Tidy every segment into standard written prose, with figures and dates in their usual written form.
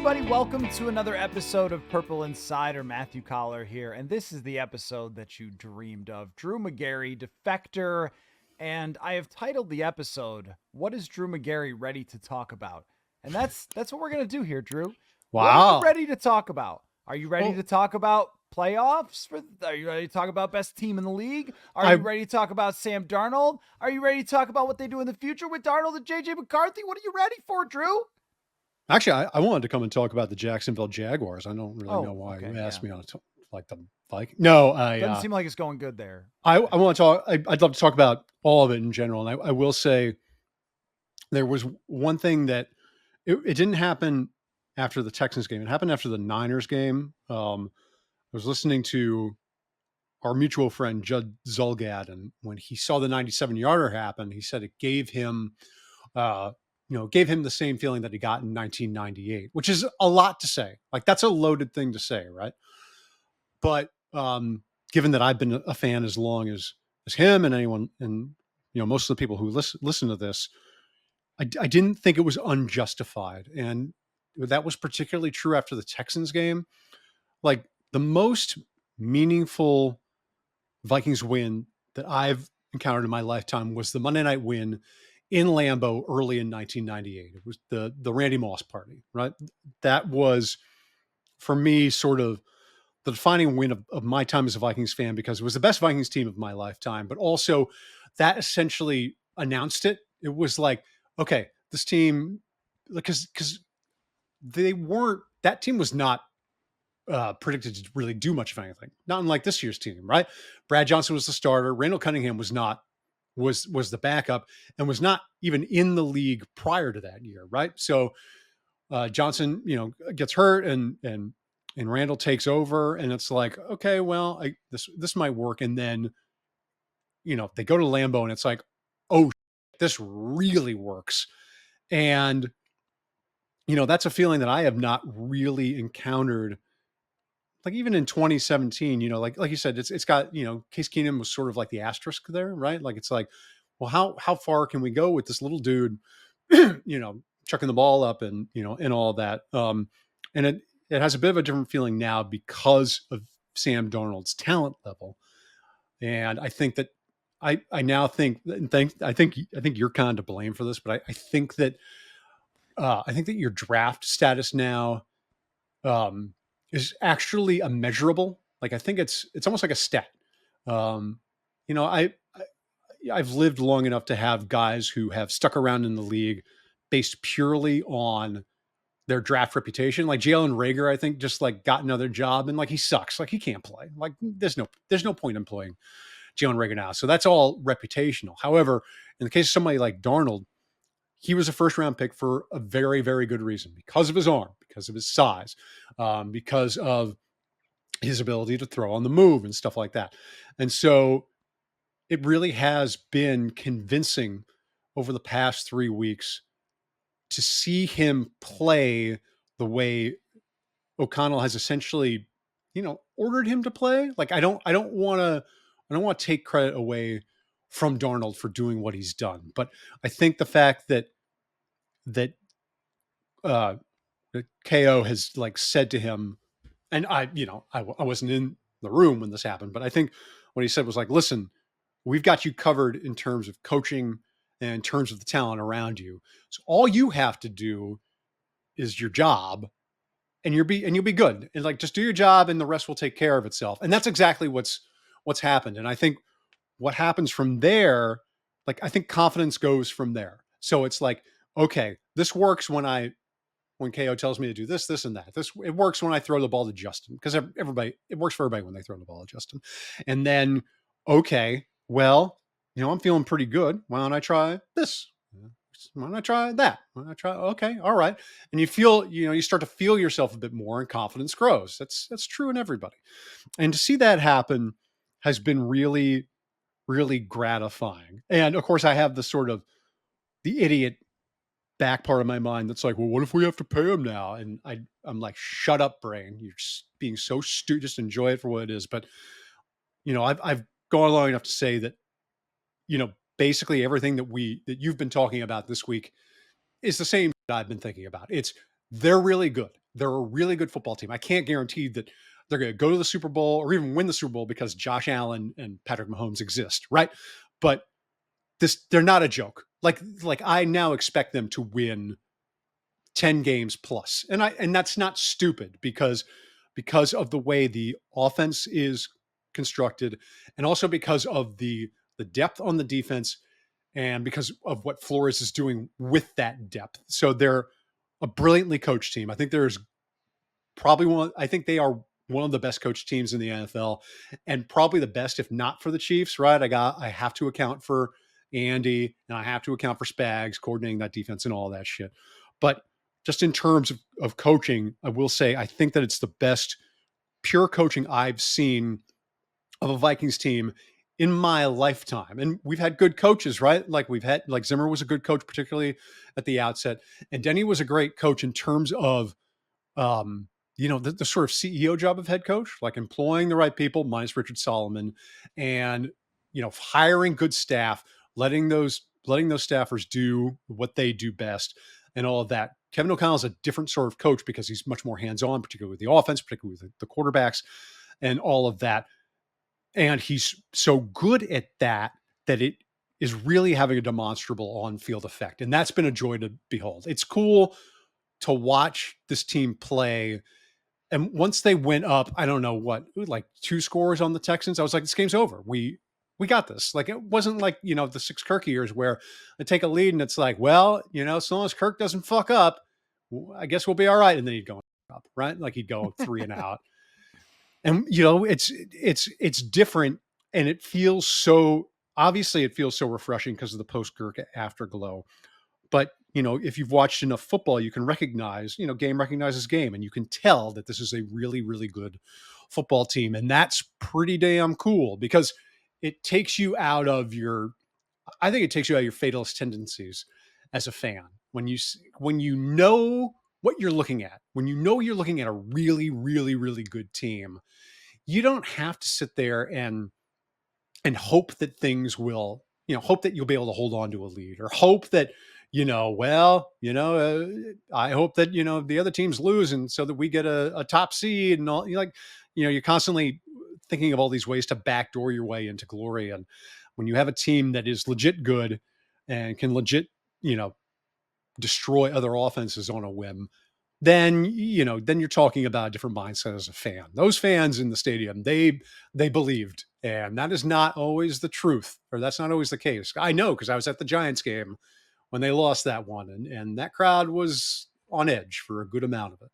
everybody. Welcome to another episode of Purple Insider. Matthew Coller here, and this is the episode that you dreamed of. Drew Magary, Defector, and I have titled the episode, "What is Drew Magary ready to talk about?" And that's what we're going to do here, Drew. What are you Wow. ready to talk about? Are you ready Well, to talk about playoffs? Are you ready to talk about best team in the league? Are you ready to talk about Sam Darnold? Are you ready to talk about what they do in the future with Darnold and JJ McCarthy? What are you ready for, Drew? Actually, I wanted to come and talk about the Jacksonville Jaguars. I don't really know why okay, you asked yeah. me on like the Vikings. No, Doesn't seem like it's going good there. I want to talk. I'd love to talk about all of it in general. And I will say there was one thing that it didn't happen after the Texans game. It happened after the Niners game. I was listening to our mutual friend Judd Zulgad, and when he saw the 97-yarder happen, he said it gave him gave him the same feeling that he got in 1998, which is a lot to say. Like, that's a loaded thing to say, right? But given that I've been a fan as long as him and anyone, and most of the people who listen to this, I didn't think it was unjustified, and that was particularly true after the Texans game. Like, the most meaningful Vikings win that I've encountered in my lifetime was the Monday night win in Lambeau early in 1998. It was the Randy Moss party, right? That was, for me, sort of the defining win of my time as a Vikings fan, because it was the best Vikings team of my lifetime, but also that essentially announced it. It was like, okay, this team, because that team was not predicted to really do much of anything. Not unlike this year's team, right? Brad Johnson was the starter. Randall Cunningham was the backup, and was not even in the league prior to that year, right? So Johnson, gets hurt, and Randall takes over, and it's like, okay, well, this might work. And then they go to Lambeau, and it's like, oh, this really works. And that's a feeling that I have not really encountered. Like, even in 2017, like you said, it's got, Case Keenum was sort of like the asterisk there, right? Like, it's like, well, how far can we go with this little dude, chucking the ball up, and, and all that. And it has a bit of a different feeling now because of Sam Darnold's talent level. And I think that I now think, I think you're kind of to blame for this, but I think that your draft status now, is actually a measurable. Like, I think it's almost like a stat. Um, I've lived long enough to have guys who have stuck around in the league based purely on their draft reputation. Like Jalen Reagor, I think, just like got another job, and like, he sucks. Like, he can't play. Like, there's no point in playing Jalen Reagor now. So that's all reputational. However, in the case of somebody like Darnold, he was a first round pick for a very, very good reason, because of his arm, because of his size, because of his ability to throw on the move and stuff like that. And so it really has been convincing over the past 3 weeks to see him play the way O'Connell has essentially, ordered him to play. Like, I don't want to take credit away from Darnold for doing what he's done, but I think the fact that uh, KO has like said to him, and I wasn't in the room when this happened, but I think what he said was like, listen, we've got you covered in terms of coaching and in terms of the talent around you. So all you have to do is your job, and you'll be good. And like, just do your job, and the rest will take care of itself. And that's exactly what's happened. And I think what happens from there, like, I think confidence goes from there. So it's like, okay, this works when KO tells me to do this, and that. It works when I throw the ball to Justin, because it works for everybody when they throw the ball to Justin. And then, okay, well, I'm feeling pretty good. Why don't I try this? Why don't I try that? Why don't I try? Okay, all right. And you start to feel yourself a bit more, and confidence grows. That's true in everybody. And to see that happen has been really, really gratifying. And of course, I have the sort of the idiot back part of my mind that's like, well, what if we have to pay him now? And I'm like, shut up, brain. You're just being so stupid. Just enjoy it for what it is. But I've gone long enough to say that basically everything that you've been talking about this week is the same that I've been thinking about. They're really good. they're a really good football team. I can't guarantee that they're going to go to the Super Bowl or even win the Super Bowl because Josh Allen and Patrick Mahomes exist, right? But they're not a joke. Like I now expect them to win 10 games plus. And that's not stupid because of the way the offense is constructed and also because of the depth on the defense and because of what Flores is doing with that depth. So they're a brilliantly coached team. I think there's probably I think they are one of the best coached teams in the NFL and probably the best, if not for the Chiefs, right? I have to account for Andy and I have to account for Spags coordinating that defense and all that shit. But just in terms of coaching, I will say, I think that it's the best pure coaching I've seen of a Vikings team in my lifetime. And we've had good coaches, right? Like Zimmer was a good coach, particularly at the outset. And Denny was a great coach in terms of, the sort of CEO job of head coach, like employing the right people, minus Richard Solomon, and hiring good staff, letting those staffers do what they do best, and all of that. Kevin O'Connell is a different sort of coach because he's much more hands-on, particularly with the offense, particularly with the quarterbacks, and all of that. And he's so good at that it is really having a demonstrable on-field effect, and that's been a joy to behold. It's cool to watch this team play. And once they went up, I don't know what, like 2 scores on the Texans, I was like, this game's over. We got this. Like, it wasn't like, the 6 Kirk years where I take a lead and it's like, well, as long as Kirk doesn't fuck up, I guess we'll be all right. And then he'd go up, right? Like he'd go 3 and out. And, it's different. And it feels so, obviously it feels so refreshing because of the post-Kirk afterglow. But, if you've watched enough football, you can recognize, game recognizes game, and you can tell that this is a really, really good football team. And that's pretty damn cool because it takes you out of I think it takes you out of your fatalist tendencies as a fan. When you know what you're looking at, when you're looking at a really, really, really good team, you don't have to sit there and hope that things will, hope that you'll be able to hold on to a lead or hope that, I hope that, the other teams lose. And so that we get a top seed and all, you're constantly thinking of all these ways to backdoor your way into glory. And when you have a team that is legit good and can legit, destroy other offenses on a whim, then you're talking about a different mindset as a fan. Those fans in the stadium, they believed, and that is not always the truth, or that's not always the case. I know because I was at the Giants game when they lost that one, and that crowd was on edge for a good amount of it.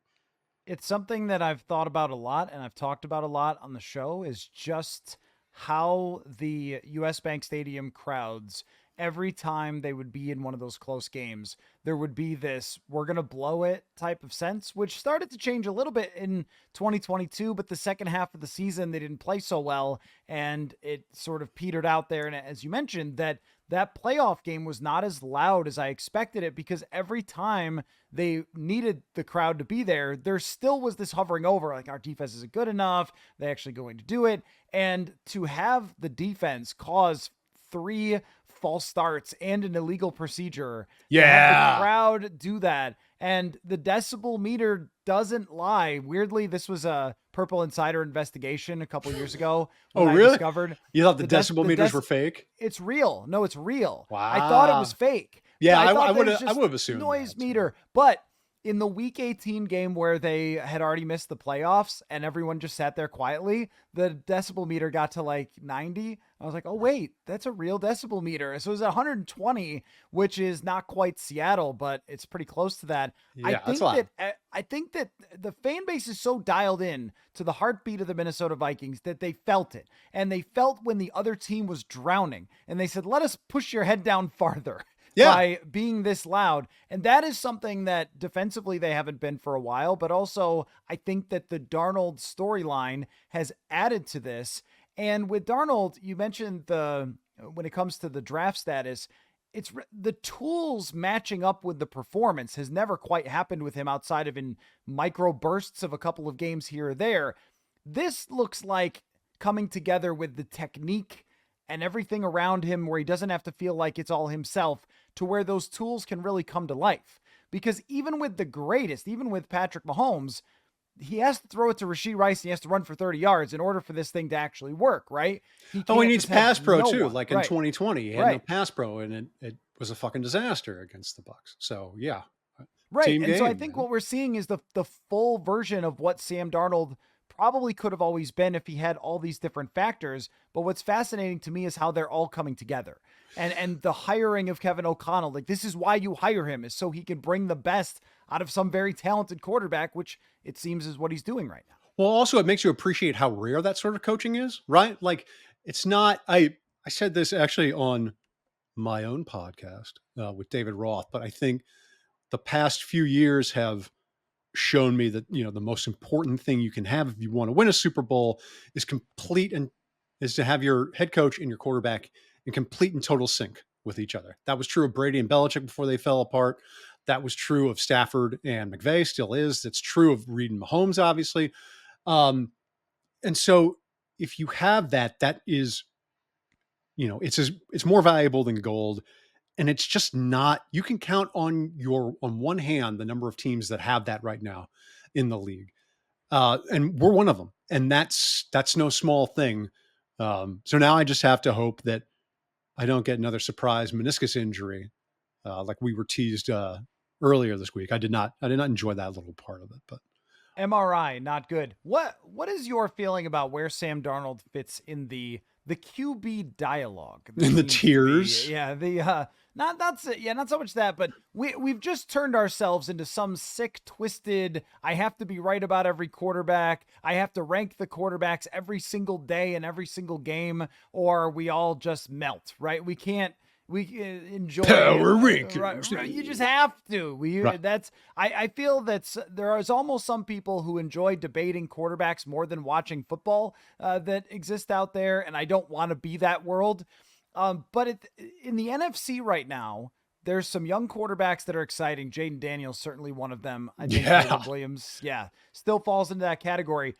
It's something that I've thought about a lot and I've talked about a lot on the show is just how the US Bank Stadium crowds, every time they would be in one of those close games, there would be this we're going to blow it type of sense, which started to change a little bit in 2022, but the second half of the season they didn't play so well and it sort of petered out there. And as you mentioned, that playoff game was not as loud as I expected it because every time they needed the crowd to be there, there still was this hovering over, like our defense isn't good enough. They actually going to do it. And to have the defense cause 3 false starts and an illegal procedure. To have the crowd do that. And the decibel meter doesn't lie. Weirdly, this was a Purple Insider investigation a couple years ago. Oh, really? I discovered you thought the decibel meters were fake? It's real. No, it's real. Wow. I thought it was fake. Yeah, I would have assumed noise that, meter. But in the week 18 game where they had already missed the playoffs and everyone just sat there quietly, the decibel meter got to like 90. I was like, oh wait, that's a real decibel meter. So it was 120, which is not quite Seattle, but it's pretty close to that. Yeah, I think that the fan base is so dialed in to the heartbeat of the Minnesota Vikings that they felt it. And they felt when the other team was drowning and they said, let us push your head down farther. By being this loud. And that is something that defensively they haven't been for a while, but also I think that the Darnold storyline has added to this. And with Darnold, you mentioned when it comes to the draft status, it's the tools matching up with the performance has never quite happened with him outside of in micro bursts of a couple of games here or there. This looks like coming together with the technique and everything around him where he doesn't have to feel like it's all himself to where those tools can really come to life. because even with the greatest, even with Patrick Mahomes, he has to throw it to Rashee Rice and he has to run for 30 yards in order for this thing to actually work, right? He Oh, he can't needs just have pass pro no too. one. Like in Right. 2020, he had no Right. pass pro, and it was a fucking disaster against the Bucks. So yeah, Right. team And so I game, think man. what we're seeing is the full version of what Sam Darnold probably could have always been if he had all these different factors. But what's fascinating to me is how they're all coming together. And the hiring of Kevin O'Connell, like this is why you hire him, is so he can bring the best out of some very talented quarterback, which it seems is what he's doing right now. Well, also it makes you appreciate how rare that sort of coaching is, right? Like it's not. I said this actually on my own podcast with David Roth, but I think the past few years have shown me that the most important thing you can have if you want to win a Super Bowl is complete and is to have your head coach and your quarterback in complete and total sync with each other. That was true of Brady and Belichick before they fell apart. That was true of Stafford and McVay, still is. That's true of Reed and Mahomes, obviously. Um, and so if you have that, that is, it's more valuable than gold. And it's just not, you can count on one hand the number of teams that have that right now in the league. And we're one of them. And that's no small thing. So now I just have to hope that I don't get another surprise meniscus injury, like we were teased earlier this week. I did not enjoy that little part of it, but MRI, not good. What is your feeling about where Sam Darnold fits in the QB dialogue that in the seems to be, tears. yeah, the not so much that, but we've just turned ourselves into some sick, twisted, I have to be right about every quarterback. I have to rank the quarterbacks every single day and every single game, or we all just melt, right? We can't we enjoy Power right, you just rankings. have to we Right. that's I feel that there is almost some people who enjoy debating quarterbacks more than watching football that exist out there, and I don't want to be that world. But in the NFC right now, there's some young quarterbacks that are exciting. Jaden Daniels certainly one of them. I think Yeah. Caleb Williams, yeah, still falls into that category.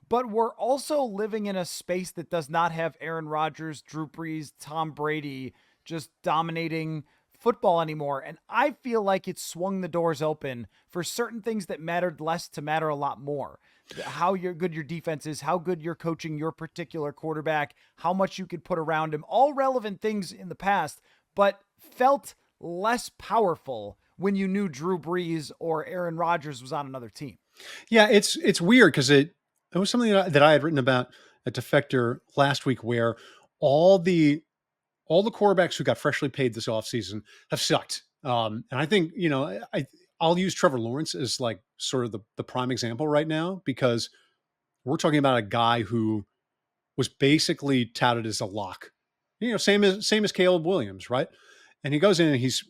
But we're also living in a space that does not have Aaron Rodgers, Drew Brees, Tom Brady just dominating football anymore. And I feel like it swung the doors open for certain things that mattered less to matter a lot more. How good your defense is, how good you're coaching your particular quarterback, how much you could put around him, all relevant things in the past, but felt less powerful when you knew Drew Brees or Aaron Rodgers was on another team. Yeah, it's weird because it was something that I had written about at Defector last week, where all the all the quarterbacks who got freshly paid this offseason have sucked. And I think I'll use Trevor Lawrence as like sort of the prime example right now, because we're talking about a guy who was basically touted as a lock. Same as Caleb Williams, right? And he goes in and he's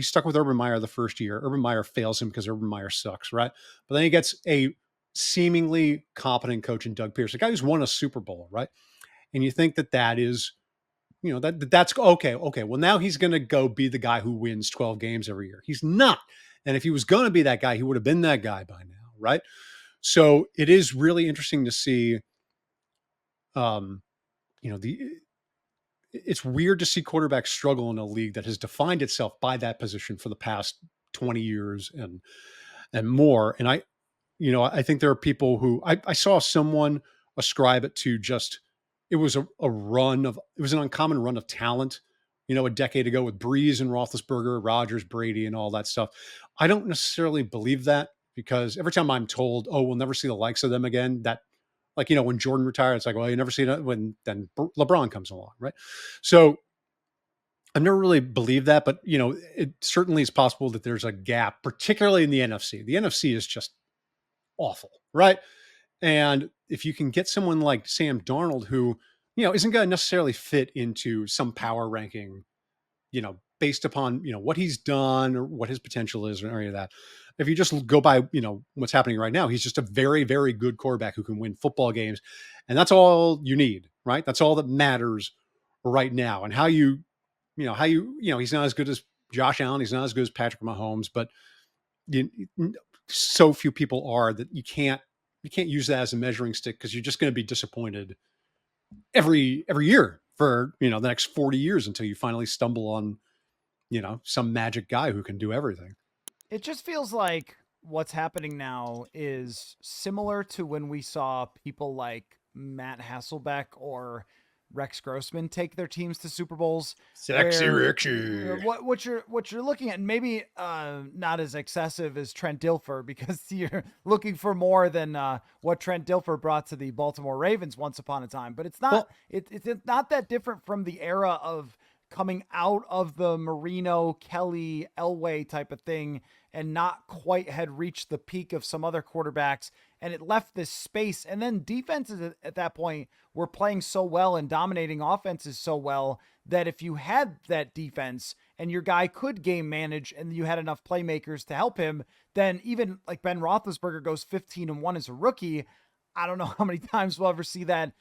stuck with Urban Meyer the first year. Urban Meyer fails him because Urban Meyer sucks, right? But then he gets a seemingly competent coach in Doug Pierce, a guy who's won a Super Bowl, right? And you think that is, that's okay. Okay, well now he's going to go be the guy who wins 12 games every year. He's not. And if he was going to be that guy, he would have been that guy by now, right? So it is really interesting to see. Um, the it's weird to see quarterbacks struggle in a league that has defined itself by that position for the past 20 years and more. And I think there are people who I saw someone ascribe it to just it was it was an uncommon run of talent, a decade ago with Breeze and Roethlisberger, Rodgers, Brady, and all that stuff. I don't necessarily believe that, because every time I'm told, oh, we'll never see the likes of them again, that like, when Jordan retired, it's like, well, you never see it when then LeBron comes along, right? So I've never really believed that, but it certainly is possible that there's a gap, particularly in the NFC. The NFC is just awful, right? And if you can get someone like Sam Darnold, who isn't going to necessarily fit into some power ranking, based upon what he's done or what his potential is or any of that. If you just go by what's happening right now, he's just a very, very good quarterback who can win football games, and that's all you need, right? That's all that matters right now. And he's not as good as Josh Allen, he's not as good as Patrick Mahomes, but you, so few people are that you can't use that as a measuring stick, because you're just going to be disappointed every year for the next 40 years until you finally stumble on some magic guy who can do everything. It just feels like what's happening now is similar to when we saw people like Matt Hasselbeck or Rex Grossman take their teams to Super Bowls, Sexy where Rexy. what you're looking at, and maybe not as excessive as Trent Dilfer, because you're looking for more than what Trent Dilfer brought to the Baltimore Ravens once upon a time. But it's not Well, it's not that different from the era of coming out of the Marino, Kelly, Elway type of thing, and not quite had reached the peak of some other quarterbacks. And it left this space. And then defenses at that point were playing so well and dominating offenses so well that if you had that defense and your guy could game manage and you had enough playmakers to help him, then even like Ben Roethlisberger goes 15-1 as a rookie. I don't know how many times we'll ever see that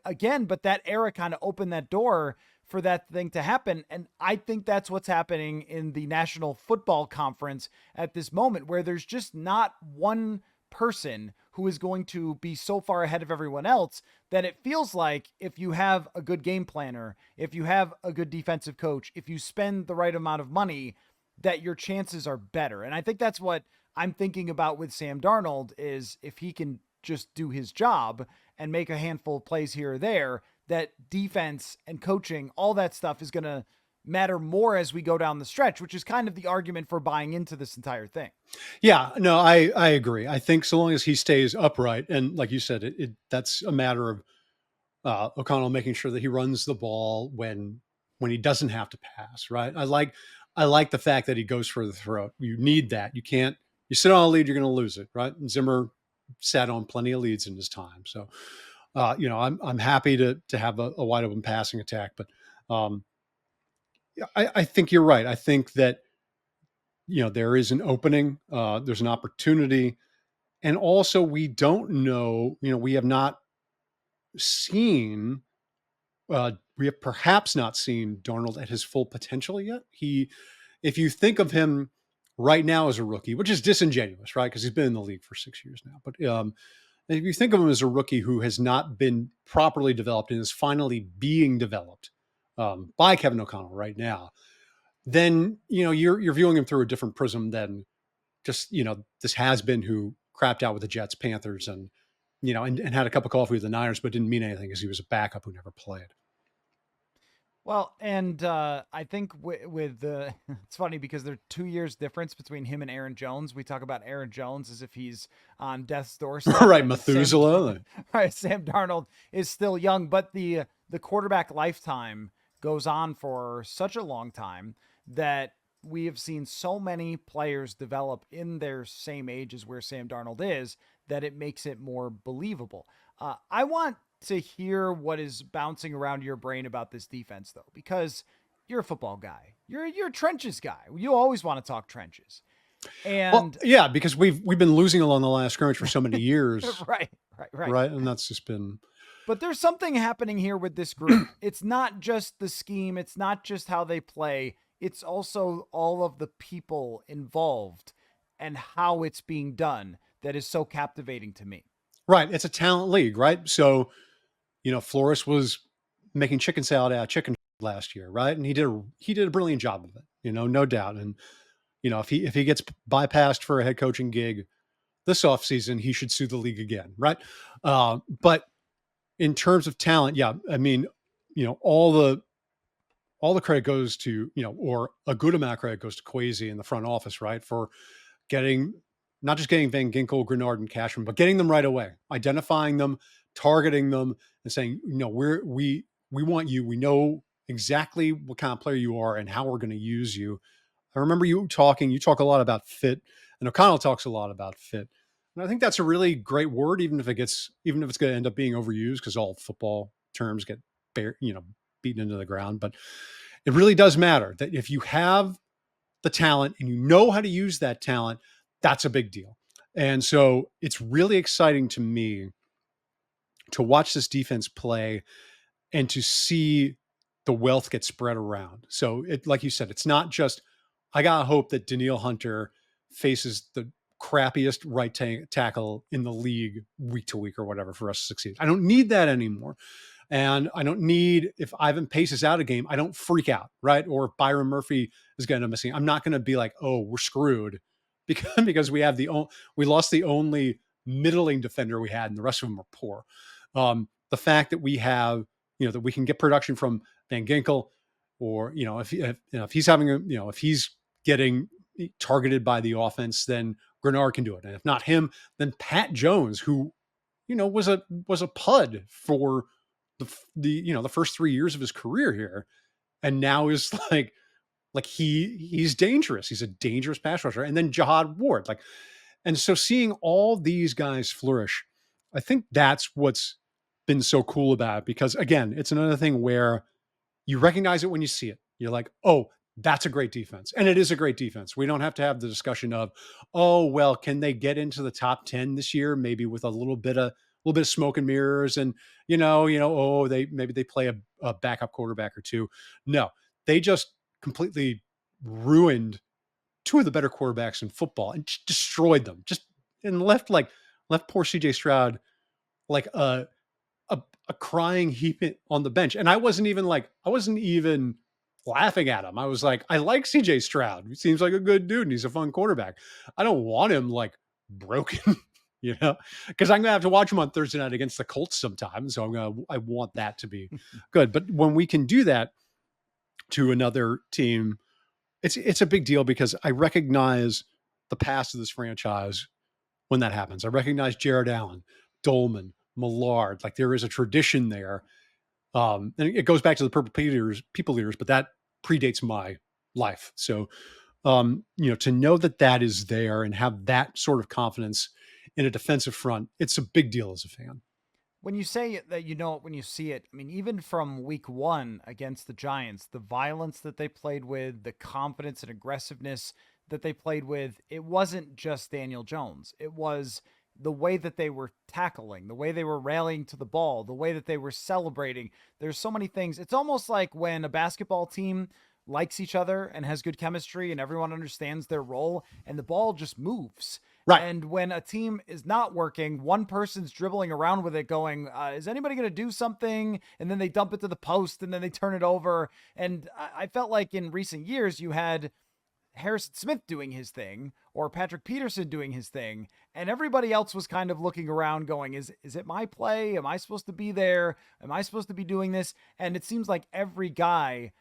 again, but that era kind of opened that door for that thing to happen. And I think that's what's happening in the National Football Conference at this moment, where there's just not one person who is going to be so far ahead of everyone else that it feels like if you have a good game planner, if you have a good defensive coach, if you spend the right amount of money, that your chances are better. And I think that's what I'm thinking about with Sam Darnold, is if he can just do his job and make a handful of plays here or there, that defense and coaching, all that stuff is going to matter more as we go down the stretch, which is kind of the argument for buying into this entire thing. yeah, no, I agree. I think so long as he stays upright, and like you said, that's a matter of O'Connell making sure that he runs the ball when he doesn't have to pass. Right. I like the fact that he goes for the throat. You need that. You can't. You sit on a lead, you're going to lose it. Right. And Zimmer sat on plenty of leads in his time. So I'm happy to have a wide open passing attack, but um, I think you're right. I think that there is an opening, there's an opportunity, and also we don't know. We have not seen. We have perhaps not seen Darnold at his full potential yet. If you think of him right now as a rookie, which is disingenuous, right? Because he's been in the league for 6 years now, but if you think of him as a rookie who has not been properly developed and is finally being developed by Kevin O'Connell right now, then you're viewing him through a different prism than just this has been who crapped out with the Jets, Panthers, and and had a cup of coffee with the Niners, but didn't mean anything because he was a backup who never played. Well, and I think with the it's funny because there's 2 years difference between him and Aaron Jones. We talk about Aaron Jones as if he's on death's doorstep. Right, And Methuselah. right, Sam Darnold is still young, but the quarterback lifetime goes on for such a long time that we have seen so many players develop in their same age as where Sam Darnold is, that it makes it more believable. I want to hear what is bouncing around your brain about this defense, though, because you're a football guy. You're a trenches guy. You always want to talk trenches, Well, and yeah, because we've been losing along the line of scrimmage for so many years, right. right? And that's just been But there's something happening here with this group. It's not just the scheme. It's not just how they play. It's also all of the people involved and how it's being done that is so captivating to me. right. It's a talent league, right? So Flores was making chicken salad out of chicken last year, right? And he did a brilliant job of it, no doubt. And if he gets bypassed for a head coaching gig this offseason, he should sue the league again, right? But in terms of talent, yeah, I mean, all the credit goes to or a good amount of credit goes to Kwesi in the front office, right, for getting not just getting Van Ginkel, Grenard, and Cashman, but getting them right away, identifying them, targeting them, and saying, we want you. We know exactly what kind of player you are and how we're going to use you. I remember you talking. You talk a lot about fit, and O'Connell talks a lot about fit. And I think that's a really great word, even if it's going to end up being overused because all football terms get beaten into the ground. But it really does matter that if you have the talent and you know how to use that talent, that's a big deal. And so it's really exciting to me to watch this defense play and to see the wealth get spread around. So like you said, it's not just, I got to hope that Danielle Hunter faces the crappiest right tackle in the league week to week or whatever for us to succeed. I don't need that anymore. And I don't need, if Ivan paces out a game, I don't freak out, right? Or if Byron Murphy is going to miss. I'm not going to be like, oh, we're screwed because we lost the only middling defender we had, and the rest of them are poor. The fact that we have, that we can get production from Van Ginkel, or if he's having if he's getting targeted by the offense, then Grenard can do it, and if not him, then Pat Jones, who was a pud for the first 3 years of his career here, and now is like he's dangerous. He's a dangerous pass rusher. And then Jihad Ward, and so seeing all these guys flourish, I think that's what's been so cool about it, because again, it's another thing where you recognize it when you see it. You're like, oh, that's a great defense. And it is a great defense. We don't have to have the discussion of, oh, well, can they get into the top 10 this year? Maybe with a little bit of smoke and mirrors, and oh, maybe they play a backup quarterback or two. No, they just completely ruined two of the better quarterbacks in football and just destroyed them. And left poor CJ Stroud like a crying heap on the bench. And I wasn't even laughing at him. I was like, I like CJ Stroud. He seems like a good dude and he's a fun quarterback. I don't want him broken, because I'm gonna have to watch him on Thursday night against the Colts sometime. So I want that to be good. But when we can do that to another team, it's a big deal, because I recognize the past of this franchise when that happens. I recognize Jared Allen, Dolman, Millard. Like, there is a tradition there. And it goes back to the Purple People Eaters, but that predates my life. So, to know that is there and have that sort of confidence in a defensive front, it's a big deal as a fan. When you say that, when you see it, I mean, even from week 1 against the Giants, the violence that they played with, the confidence and aggressiveness that they played with, it wasn't just Daniel Jones. It was the way that they were tackling, the way they were rallying to the ball, the way that they were celebrating. There's so many things. It's almost like when a basketball team likes each other and has good chemistry and everyone understands their role and the ball just moves. Right. And when a team is not working, one person's dribbling around with it going, is anybody going to do something? And then they dump it to the post and then they turn it over. And I felt like in recent years, you had Harrison Smith doing his thing or Patrick Peterson doing his thing. And everybody else was kind of looking around going, is it my play? Am I supposed to be there? Am I supposed to be doing this? And it seems like every guy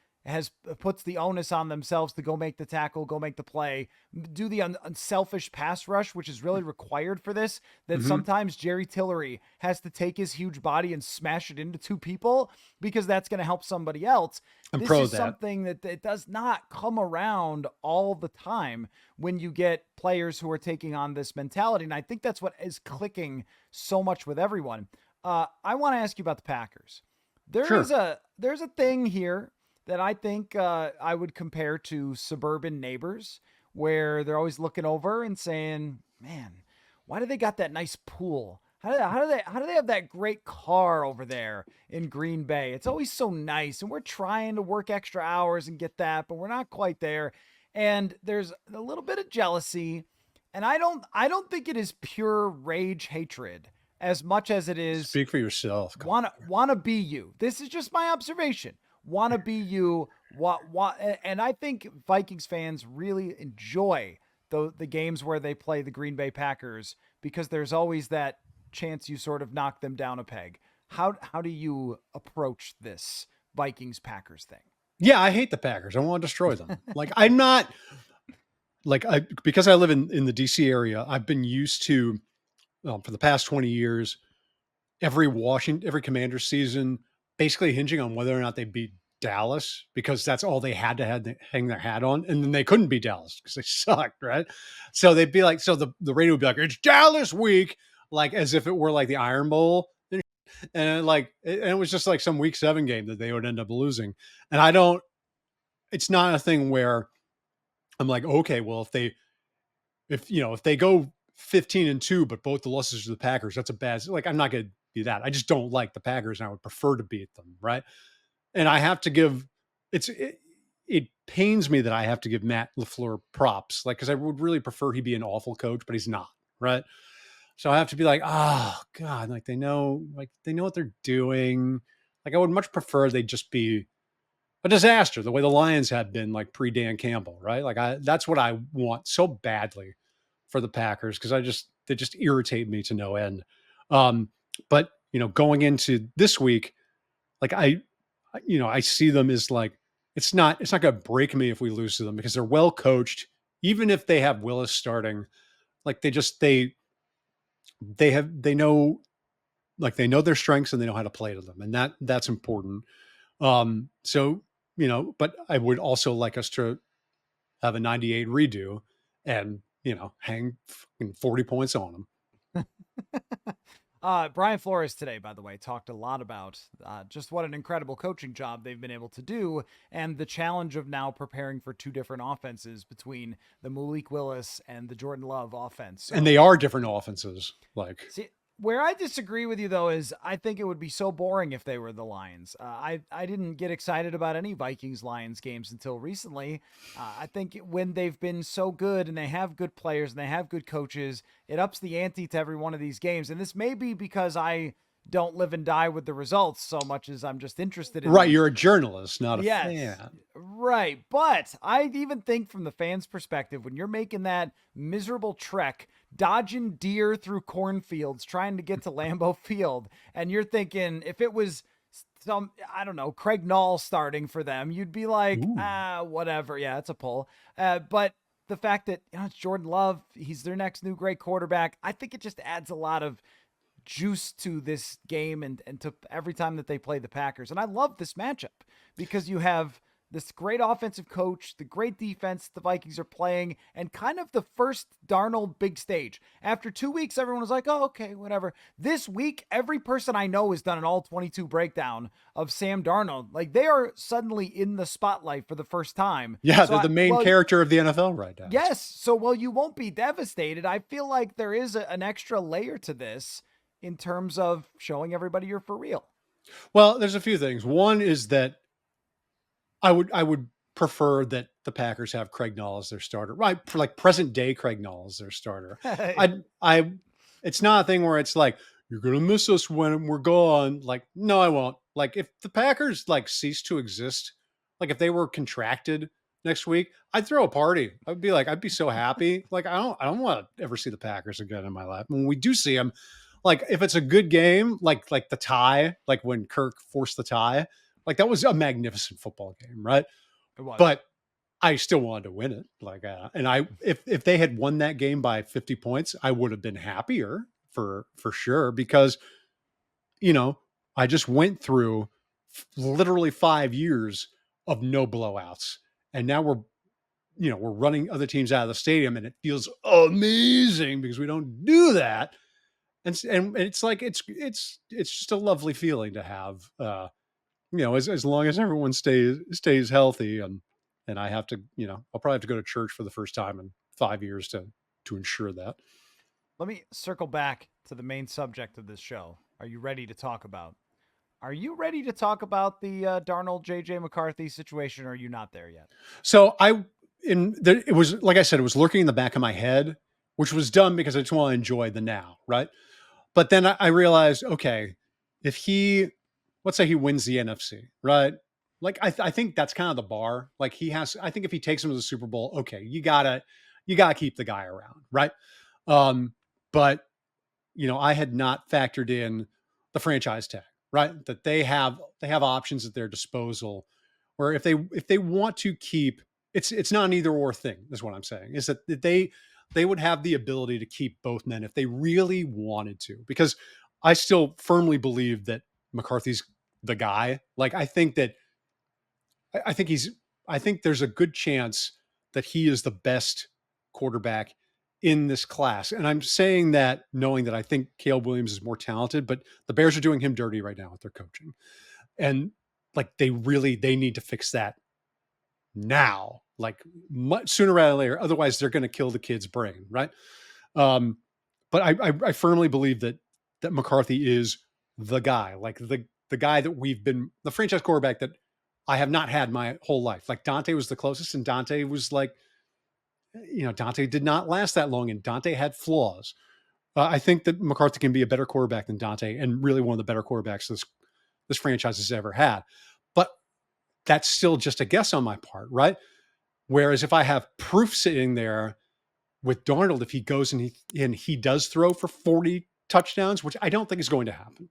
puts the onus on themselves to go make the tackle, go make the play, do the unselfish pass rush, which is really required for this, that sometimes Jerry Tillery has to take his huge body and smash it into two people because that's going to help somebody else. This is something that it does not come around all the time when you get players who are taking on this mentality. And I think that's what is clicking so much with everyone. I want to ask you about the Packers. There's a thing here that I think I would compare to suburban neighbors, where they're always looking over and saying, man, why do they got that nice pool? How do they have that great car over there in Green Bay? It's always so nice. And we're trying to work extra hours and get that, but we're not quite there. And there's a little bit of jealousy. And I don't think it is pure rage hatred as much as it is. Speak for yourself. Wanna be you. This is just my observation. Want to be you, and I think Vikings fans really enjoy the games where they play the Green Bay Packers, because there's always that chance you sort of knock them down a peg. How do you approach this Vikings Packers thing? Yeah, I hate the Packers. I want to destroy them. I'm not because I live in the DC area. I've been used to for the past 20 years, every Commander season basically hinging on whether or not they beat Dallas, because that's all they had to hang their hat on. And then they couldn't beat Dallas because they sucked, right? So they'd be like, the radio would be like, it's Dallas week, as if it were like the Iron Bowl. And it was just like some week 7 game that they would end up losing. And it's not a thing where I'm like, okay, well, if they go 15-2, but both the losses to the Packers, that's a bad, I'm not going to be that. I just don't like the Packers and I would prefer to beat them. Right. And I have to give it pains me that I have to give Matt LaFleur props, because I would really prefer he be an awful coach, but he's not. Right. So I have to be like, oh God, they know what they're doing. I would much prefer they just be a disaster the way the Lions had been pre Dan Campbell. Right. That's what I want so badly for the Packers because they just irritate me to no end. But going into this week, like I see them as like it's not going to break me if we lose to them because they're well coached. Even if they have Willis starting, like they know they know their strengths and they know how to play to them, and that's important. So but I would also like us to have a 98 redo and hang 40 points on them. Brian Flores today, by the way, talked a lot about just what an incredible coaching job they've been able to do and the challenge of now preparing for two different offenses between the Malik Willis and the Jordan Love offense. So, and they are different offenses. See, where I disagree with you, though, is I think it would be so boring if they were the Lions. I didn't get excited about any Vikings-Lions games until recently. I think when they've been so good and they have good players and they have good coaches, it ups the ante to every one of these games. And this may be because I don't live and die with the results so much as I'm just interested in Right, you're a journalist, not a yes, fan. right. But I even think from the fans' perspective, when you're making that miserable trek, dodging deer through cornfields, trying to get to Lambeau Field, and you're thinking if it was some, I don't know, Craig Nall starting for them, you'd be like, whatever. Yeah, it's a pull. But the fact that it's Jordan Love, he's their next new great quarterback, I think it just adds a lot of juice to this game and to every time that they play the Packers. And I love this matchup because you have this great offensive coach, the great defense the Vikings are playing, and kind of the first Darnold big stage. After 2 weeks, everyone was like, oh, okay, whatever. This week, every person I know has done an all 22 breakdown of Sam Darnold. Like, they are suddenly in the spotlight for the first time. Yeah, so they're the main character of the NFL right now. Yes. So while you won't be devastated, I feel like there is an extra layer to this in terms of showing everybody you're for real. Well, there's a few things. One is that I would prefer that the Packers have Craig Nall as their starter, right? For like present day Craig Nall as their starter. It's not a thing where it's like, you're going to miss us when we're gone. Like, no, I won't. Like if the Packers cease to exist, like if they were contracted next week, I'd throw a party. I'd be so happy. Like, I don't want to ever see the Packers again in my life. When we do see them, like if it's a good game, like the tie, like when Kirk forced the tie, like that was a magnificent football game, right? It was. But I still wanted to win it. If they had won that game by 50 points, I would have been happier for sure because, I just went through literally 5 years of no blowouts. And now we're running other teams out of the stadium and it feels amazing because we don't do that. And it's like it's just a lovely feeling to have, as long as everyone stays healthy, and I have to, I'll probably have to go to church for the first time in 5 years to ensure that. Let me circle back to the main subject of this show. Are you ready to talk about the Darnold JJ McCarthy situation, or are you not there yet? So it was, like I said, it was lurking in the back of my head, which was dumb because I just want to enjoy the now, right? But then I realized, okay, let's say he wins the NFC, right? Like I think that's kind of the bar. Like I think if he takes him to the Super Bowl, okay, you gotta keep the guy around, right? But I had not factored in the franchise tag, right? That they have options at their disposal, where if they want to keep, it's not an either or thing, is what I'm saying. Is that they would have the ability to keep both men if they really wanted to, because I still firmly believe that McCarthy's the guy. Like I think there's a good chance that he is the best quarterback in this class. And I'm saying that knowing that I think Caleb Williams is more talented, but the Bears are doing him dirty right now with their coaching. And like they need to fix that now, like much sooner rather than later. Otherwise they're going to kill the kid's brain. Right. But I firmly believe that McCarthy is the guy, like the guy that we've been, the franchise quarterback that I have not had my whole life. Like Dante was the closest, and Dante was like, Dante did not last that long, and Dante had flaws. I think that McCarthy can be a better quarterback than Dante, and really one of the better quarterbacks this franchise has ever had. But that's still just a guess on my part, right? Whereas if I have proof sitting there with Darnold, if he goes and he does throw for 40 touchdowns, which I don't think is going to happen,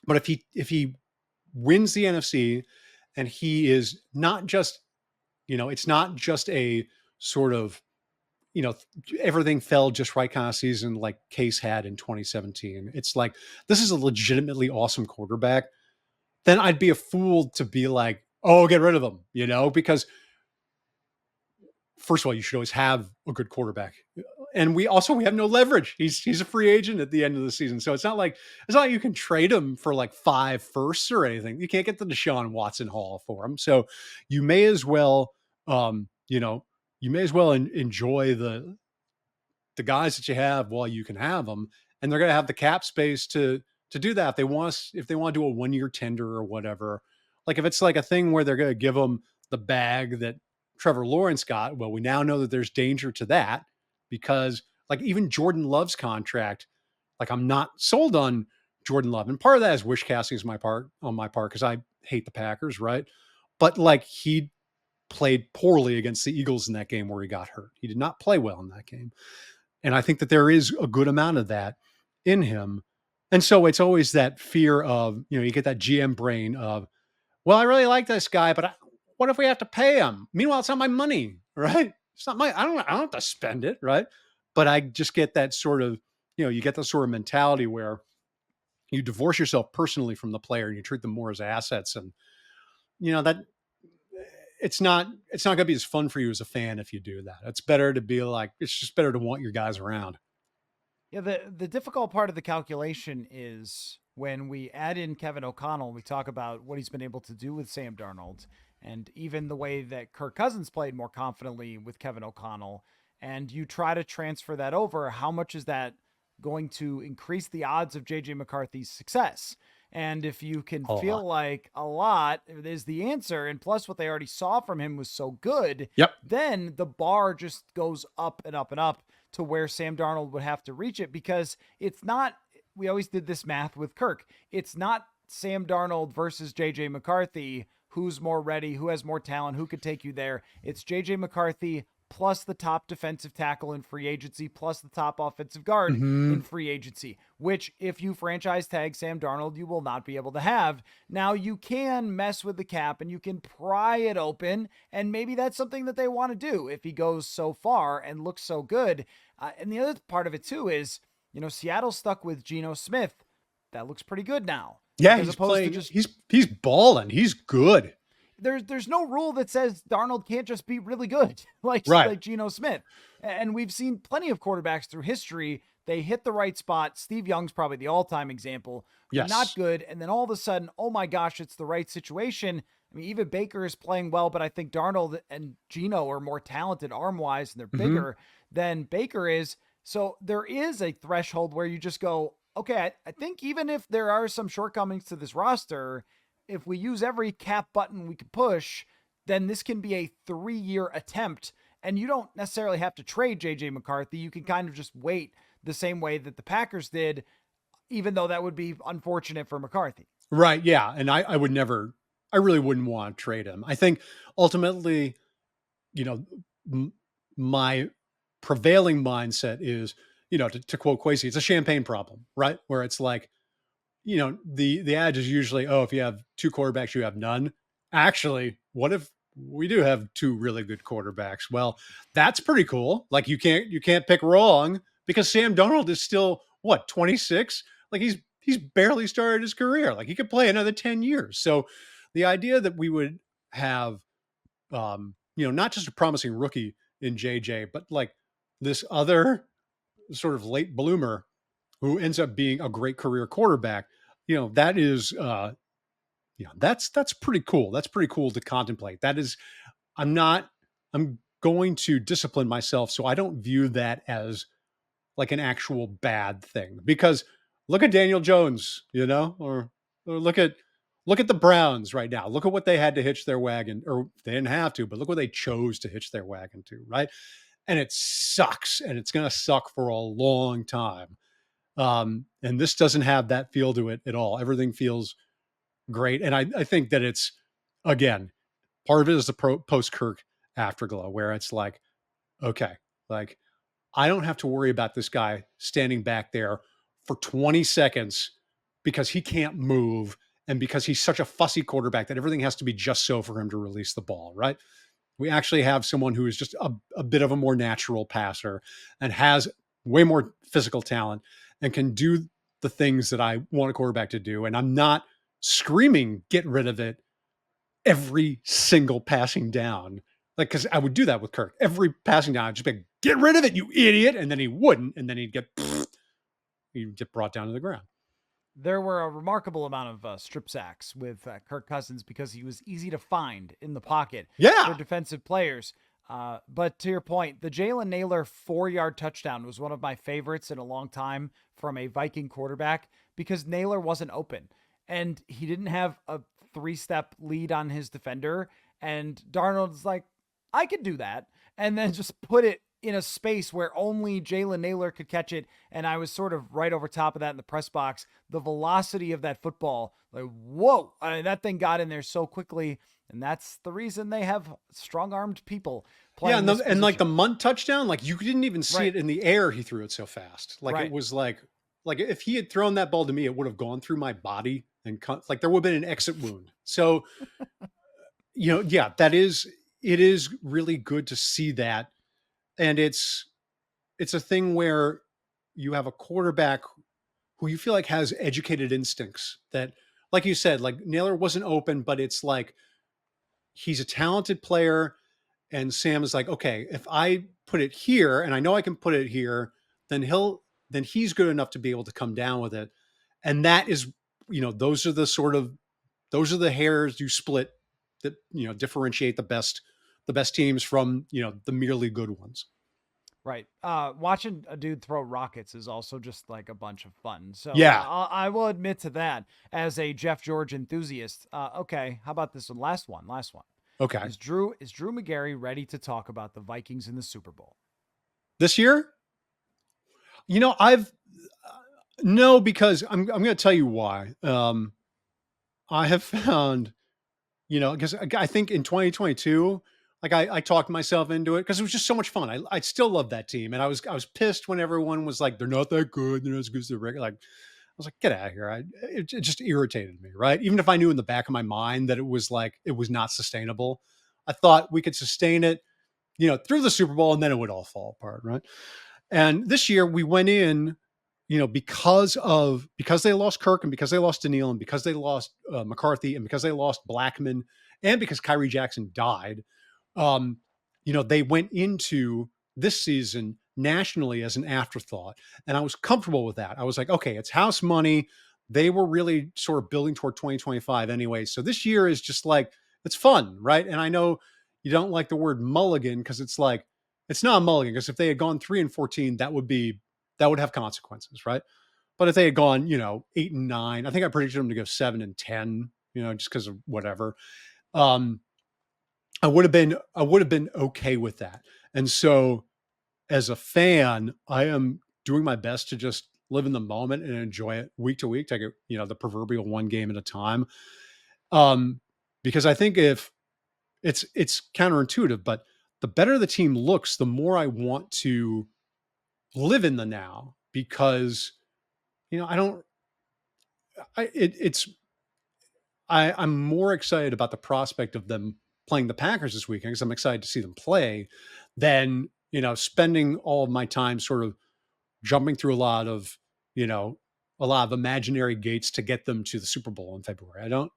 but if he wins the NFC and he is not just, it's not just a sort of, everything fell just right kind of season like Case had in 2017. It's like, this is a legitimately awesome quarterback. Then I'd be a fool to be like, oh, get rid of him, because first of all, you should always have a good quarterback. And we have no leverage. He's a free agent at the end of the season. So it's not like you can trade him for like 5 firsts or anything. You can't get the Deshaun Watson haul for him. So you may as well enjoy the guys that you have while you can have them. And they're going to have the cap space to do that. If they want to do a 1-year tender or whatever, like if it's like a thing where they're going to give them the bag that Trevor Lawrence got, well, we now know that there's danger to that, because like even Jordan Love's contract, like I'm not sold on Jordan Love. And part of that is wish casting on my part, because I hate the Packers, right? But like he played poorly against the Eagles in that game where he got hurt. He did not play well in that game. And I think that there is a good amount of that in him. And so it's always that fear of, you get that GM brain of, well, I really like this guy, but what if we have to pay him? Meanwhile, it's not my money, right? It's not I don't have to spend it, right? But I just get that sort of, you get the sort of mentality where you divorce yourself personally from the player and you treat them more as assets. And, that it's not going to be as fun for you as a fan if you do that. It's better to be like, it's just better to want your guys around. Yeah, the difficult part of the calculation is when we add in Kevin O'Connell, we talk about what he's been able to do with Sam Darnold, and even the way that Kirk Cousins played more confidently with Kevin O'Connell, and you try to transfer that over, how much is that going to increase the odds of JJ McCarthy's success? And if you can feel like a lot is the answer, and plus what they already saw from him was so good, Yep. then the bar just goes up and up and up to where Sam Darnold would have to reach it, because it's not, we always did this math with Kirk. It's not Sam Darnold versus JJ McCarthy, who's more ready, who has more talent, who could take you there. It's JJ McCarthy plus the top defensive tackle in free agency, plus the top offensive guard in free agency, which if you franchise tag Sam Darnold, you will not be able to have. Now you can mess with the cap and you can pry it open, and maybe that's something that they want to do if he goes so far and looks so good. And the other part of it too is, Seattle's stuck with Geno Smith. That looks pretty good now. Yeah, he's playing. He's balling. He's good. There's no rule that says Darnold can't just be really good, like Geno Smith. And we've seen plenty of quarterbacks through history. They hit the right spot. Steve Young's probably the all-time example. Yes. Not good. And then all of a sudden, oh my gosh, it's the right situation. I mean, even Baker is playing well, but I think Darnold and Geno are more talented arm-wise, and they're bigger than Baker is. So there is a threshold where you just go, okay, I think even if there are some shortcomings to this roster, if we use every cap button we could push, then this can be a 3-year attempt. And you don't necessarily have to trade JJ McCarthy. You can kind of just wait the same way that the Packers did, even though that would be unfortunate for McCarthy. Right. Yeah. And I really wouldn't want to trade him. I think ultimately, my prevailing mindset is, to quote Kwesi, it's a champagne problem, right? Where it's like, the adage is usually, oh, if you have 2 quarterbacks, you have none. Actually, what if we do have 2 really good quarterbacks? Well, that's pretty cool. Like you can't pick wrong, because Sam Darnold is still 26. Like he's barely started his career. Like he could play another 10 years. So the idea that we would have, not just a promising rookie in JJ, but like this other sort of late bloomer who ends up being a great career quarterback, that is, that's pretty cool. That's pretty cool to contemplate. That is, I'm going to discipline myself so I don't view that as like an actual bad thing, because look at Daniel Jones, or look at the Browns right now. Look at what they had to hitch their wagon, or they didn't have to, but look what they chose to hitch their wagon to, right? And it sucks, and it's going to suck for a long time. And this doesn't have that feel to it at all. Everything feels great. And I think that it's, again, part of it is the post Kirk afterglow, where it's like, okay, like I don't have to worry about this guy standing back there for 20 seconds because he can't move and because he's such a fussy quarterback that everything has to be just so for him to release the ball, right? We actually have someone who is just a bit of a more natural passer and has way more physical talent and can do the things that I want a quarterback to do. And I'm not screaming, get rid of it every single passing down. Like, because I would do that with Kirk. Every passing down, I'd just be like, get rid of it, you idiot. And then he wouldn't. And then he'd get brought down to the ground. There were a remarkable amount of strip sacks with Kirk Cousins because he was easy to find in the pocket for Yeah. defensive players. But to your point, the Jalen Naylor 4-yard touchdown was one of my favorites in a long time from a Viking quarterback because Naylor wasn't open and he didn't have a 3-step lead on his defender. And Darnold's like, I could do that. And then just put it in a space where only Jalen Naylor could catch it. And I was sort of right over top of that in the press box. The velocity of that football, like, whoa, I mean, that thing got in there so quickly. And that's the reason they have strong-armed people playing. Yeah, and like the Munt touchdown, like you didn't even see Right. it in the air. He threw it so fast. Like Right. it was like if he had thrown that ball to me, it would have gone through my body and like there would have been an exit wound. So, yeah, it is really good to see that. And it's a thing where you have a quarterback who you feel like has educated instincts that, like you said, like Naylor wasn't open, but it's like he's a talented player. And Sam is like, okay, if I put it here and I know I can put it here, then he's good enough to be able to come down with it. And that is, those are the hairs you split that, differentiate the best teams from, the merely good ones. Right. Watching a dude throw rockets is also just like a bunch of fun. So Yeah. I will admit to that as a Jeff George enthusiast. Okay. How about this one? Last one. Okay. Is Drew Magary ready to talk about the Vikings in the Super Bowl This year, I've no, because I'm going to tell you why. I have found, because I think in 2022, like I talked myself into it because it was just so much fun. I still love that team, and I was pissed when everyone was like, they're not that good, they're not as good as the regular. Like, I was like, get out of here. It just irritated me, right? Even if I knew in the back of my mind that it was not sustainable, I thought we could sustain it, through the Super Bowl, and then it would all fall apart, right? And this year we went in, because they lost Kirk and because they lost Daniil and because they lost McCarthy and because they lost Blackman and because Kyrie Jackson died. Um, they went into this season nationally as an afterthought, and I was comfortable with that. I was like, okay, it's house money. They were really sort of building toward 2025 anyway. So this year is just like, it's fun, right? And I know you don't like the word mulligan because it's like, it's not a mulligan because if they had gone 3-14, that would have consequences, right? But if they had gone, 8-9, I think I predicted them to go 7-10, just because of whatever. I would have been okay with that. And so as a fan, I am doing my best to just live in the moment and enjoy it week to week, take it, the proverbial one game at a time. Because I think if it's counterintuitive, but the better the team looks, the more I want to live in the now because, I don't, I, it, it's, I'm more excited about the prospect of them playing the Packers this weekend because I'm excited to see them play than, spending all of my time sort of jumping through a lot of imaginary gates to get them to the Super Bowl in February. I don't,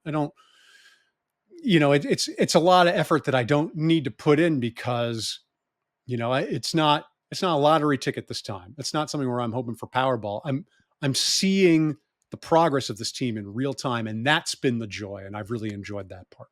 it's a lot of effort that I don't need to put in because, it's not a lottery ticket this time. It's not something where I'm hoping for Powerball. I'm seeing the progress of this team in real time, and that's been the joy, and I've really enjoyed that part.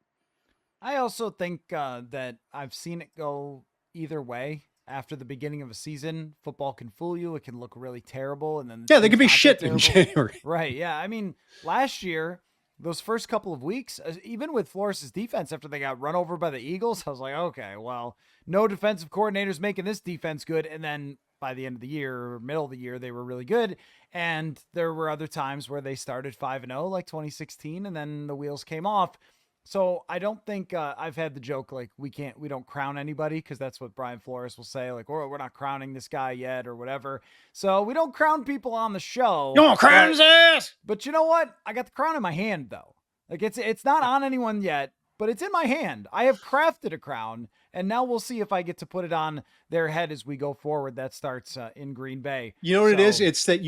I also think that I've seen it go either way. After the beginning of a season, football can fool you. It can look really terrible. And then Yeah, they could be shit in January. Right. Yeah. I mean, last year, those first couple of weeks, even with Flores' defense after they got run over by the Eagles, I was like, okay, well, no defensive coordinators making this defense good. And then by the end of the year, or middle of the year, they were really good. And there were other times where they started 5-0, like 2016, and then the wheels came off. So I don't think I've had the joke like we don't crown anybody because that's what Brian Flores will say, like we're not crowning this guy yet or whatever. So we don't crown people on the show. No, Kansas! But you know what? I got the crown in my hand though. Like it's not on anyone yet, but it's in my hand. I have crafted a crown, and now we'll see if I get to put it on their head as we go forward. That starts in Green Bay. You know what it is? It's that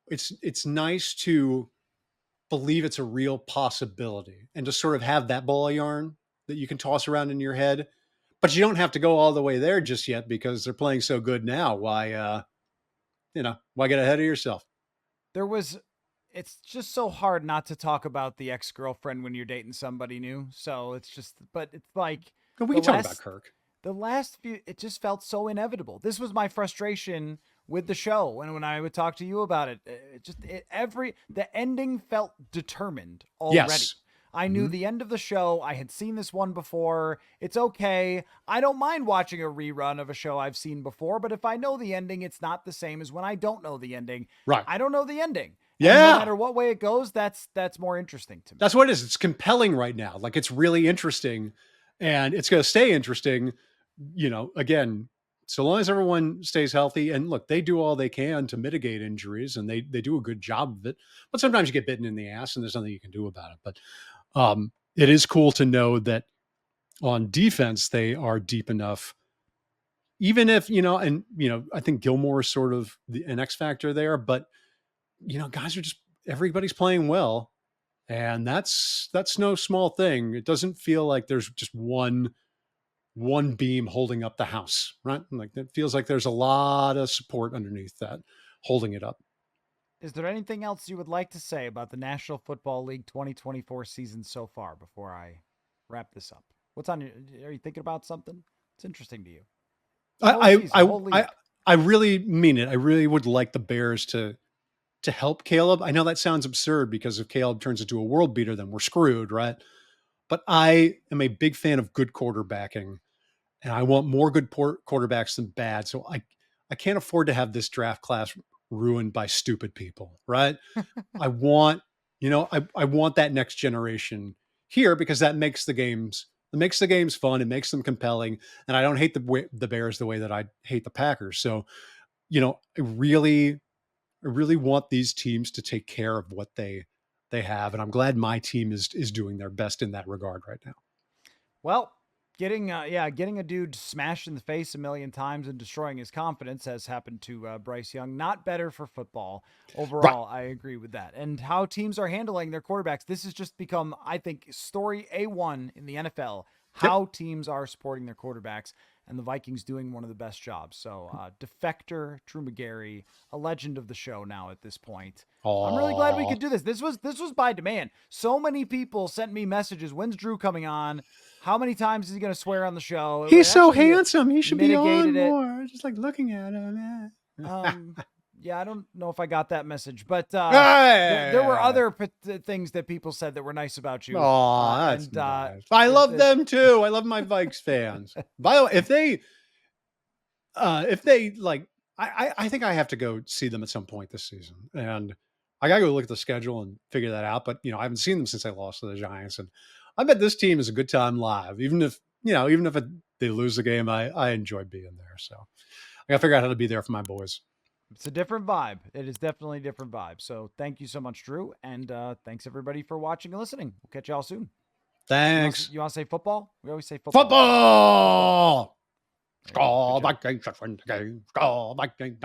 it's nice to believe it's a real possibility and to sort of have that ball of yarn that you can toss around in your head. But you don't have to go all the way there just yet because they're playing so good now. Why why get ahead of yourself? It's just so hard not to talk about the ex-girlfriend when you're dating somebody new. So but it's like We can talk about Kirk. The last few, it just felt so inevitable. This was my frustration with the show. And when I would talk to you about it, the ending felt determined already. Yes. I knew the end of the show. I had seen this one before. It's okay. I don't mind watching a rerun of a show I've seen before, but if I know the ending, it's not the same as when I don't know the ending. Right. I don't know the ending. Yeah. And no matter what way it goes, that's more interesting to me. That's what it is. It's compelling right now. Like it's really interesting and it's going to stay interesting, again, so long as everyone stays healthy. And look, they do all they can to mitigate injuries and they do a good job of it, but sometimes you get bitten in the ass and there's nothing you can do about it. But it is cool to know that on defense, they are deep enough, even if, I think Gilmore is sort of an X factor there, but guys everybody's playing well. And that's no small thing. It doesn't feel like there's just one beam holding up the house, right? Like it feels like there's a lot of support underneath that holding it up. Is there anything else you would like to say about the National Football League 2024 season so far before I wrap this up? Are you thinking about something? It's interesting to you. I really mean it. I really would like the Bears to help Caleb. I know that sounds absurd because if Caleb turns into a world beater, then we're screwed, right? But I am a big fan of good quarterbacking, and I want more good quarterbacks than bad. So I can't afford to have this draft class ruined by stupid people, right? I want, I want that next generation here because that makes the games fun. It makes them compelling. And I don't hate the Bears the way that I hate the Packers. So, I really want these teams to take care of what they have. And I'm glad my team is doing their best in that regard right now. Well, getting a dude smashed in the face a million times and destroying his confidence has happened to Bryce Young. Not better for football overall. Right. I agree with that. And how teams are handling their quarterbacks. This has just become, I think, story A1 in the NFL. How teams are supporting their quarterbacks, and the Vikings doing one of the best jobs. So, Defector, Drew Magary, a legend of the show now at this point. Aww. I'm really glad we could do this. This was by demand. So many people sent me messages. When's Drew coming on? How many times is he going to swear on the show? He's so handsome. He should be on more. Just like looking at him. Yeah, I don't know if I got that message, but there were other things that people said that were nice about you. Oh, that's nice. I love them too. I love my Vikes fans. By the way, if they like, I think I have to go see them at some point this season, and I gotta go look at the schedule and figure that out. But I haven't seen them since I lost to the Giants, and I bet this team is a good time live, even if they lose the game. I enjoy being there, so I gotta figure out how to be there for my boys. It's a different vibe. It is definitely a different vibe. So thank you so much, Drew. And thanks everybody for watching and listening. We'll catch y'all soon. Thanks. You want to say football? We always say football. Football! Skol, Vikings, Skol, Vikings,